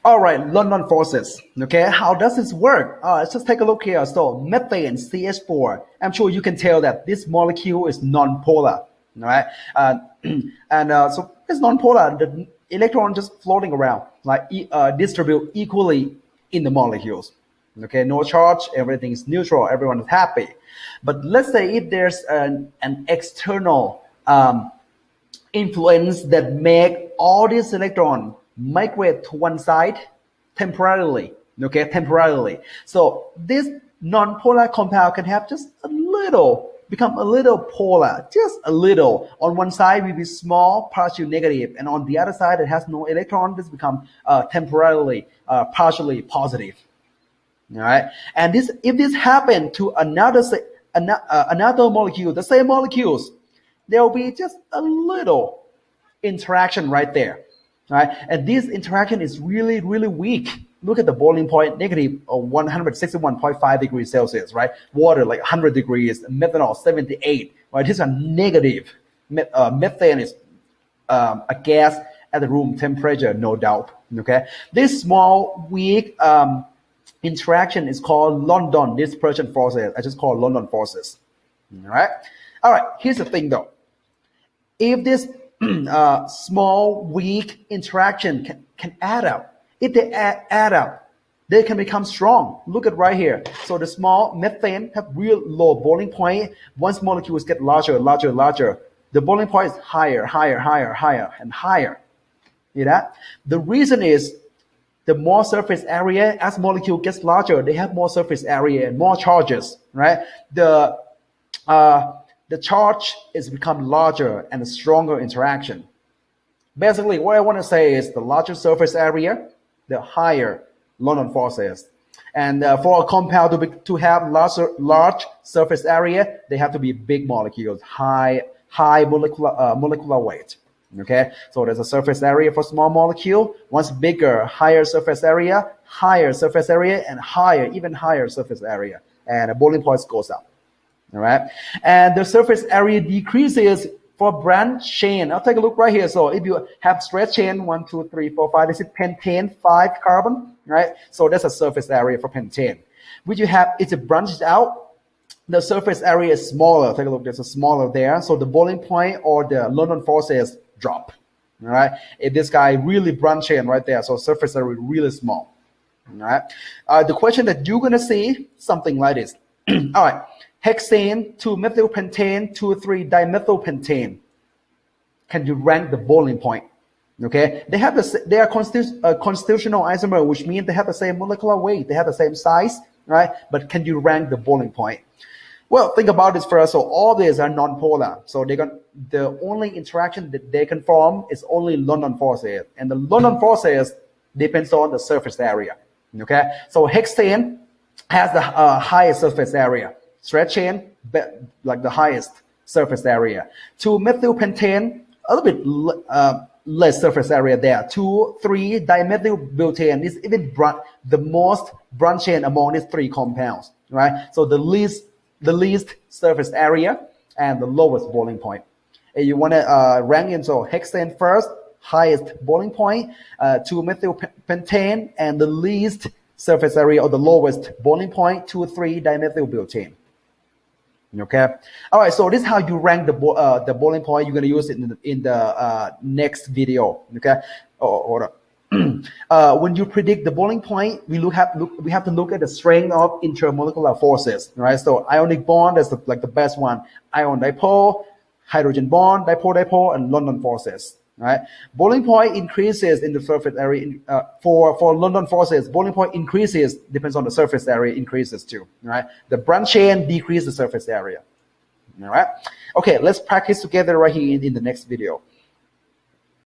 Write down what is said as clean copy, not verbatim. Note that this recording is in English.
All right, London forces. Okay, how does this work? Let's just take a look here. So methane CH4. I'm sure you can tell that this molecule is non-polar. Right, so it's non-polar. The electron just floating around, like distribute equally in the molecules. Okay, no charge, everything is neutral, everyone is happy. But let's say if there's an external influence that make all these electrons migrate to one side temporarily. Okay, temporarily. So this non-polar compound can have just a little, become a little polar, just a little. On one side will be small, partial negative, and on the other side it has no electron. This become temporarily, partially positive. All right, and this if this happened to another molecule, the same molecules, there will be just a little interaction right there. Right, and this interaction is really, really weak. Look at the boiling point, negative 161.5 degrees Celsius, right? Water like 100 degrees, methanol 78, right? These are negative. Methane is a gas at the room temperature, no doubt. Okay, this small, weak interaction is called London dispersion forces. I just call London forces. All right. Here's the thing, though. If this small, weak interaction can add up. If they add up, they can become strong. Look at right here. So the small methane have real low boiling point. Once molecules get larger, the boiling point is higher, and higher. See that? The reason is the more surface area, as molecule gets larger, they have more surface area and more charges, right? The charge is become larger and a stronger interaction. Basically, what I want to say is the larger surface area, the higher London forces. And for a compound to have large surface area, they have to be big molecules, high molecular weight. Okay, so there's a surface area for small molecule. Once bigger, higher surface area, and even higher surface area, and the boiling point goes up. All right, and the surface area decreases for branch chain. I'll take a look right here. So if you have straight chain, 1, 2, 3, 4, 5, this is pentane, 5 carbon, right? So that's a surface area for pentane. Which you have, it's branched out. The surface area is smaller. Take a look, there's a smaller there. So the boiling point or the London forces drop. All right, if this guy really branch chain right there, so surface area really small. All right, the question that you're gonna see something like this. All right. Hexane, 2-methylpentane, 2,3-dimethylpentane. Can you rank the boiling point? Okay, they are constitutional isomer, which means they have the same molecular weight, they have the same size, right? But can you rank the boiling point? Well, think about this first. So all these are non-polar. So the only interaction that they can form is only London forces, and the London forces depends on the surface area. Okay, so hexane has the highest surface area. Straight chain, like the highest surface area. 2-methylpentane, a little bit less surface area there. 2,3-dimethylbutane is even the most branch chain among these three compounds, right? So the least surface area and the lowest boiling point. And you want to rank in, so hexane first, highest boiling point, 2-methylpentane, and the least surface area or the lowest boiling point, 2,3-dimethylbutane. Okay. All right. So this is how you rank the boiling point. You're gonna use it in the next video. Okay. Hold on. When you predict the boiling point, we have to look at the strength of intermolecular forces. Right. So ionic bond is like the best one. Ion dipole, hydrogen bond, dipole, and London forces. Right. Boiling point increases in the surface area. For London forces, boiling point increases, depends on the surface area, increases too. Right. The branch chain decreases the surface area. All right. Okay, let's practice together right here in the next video.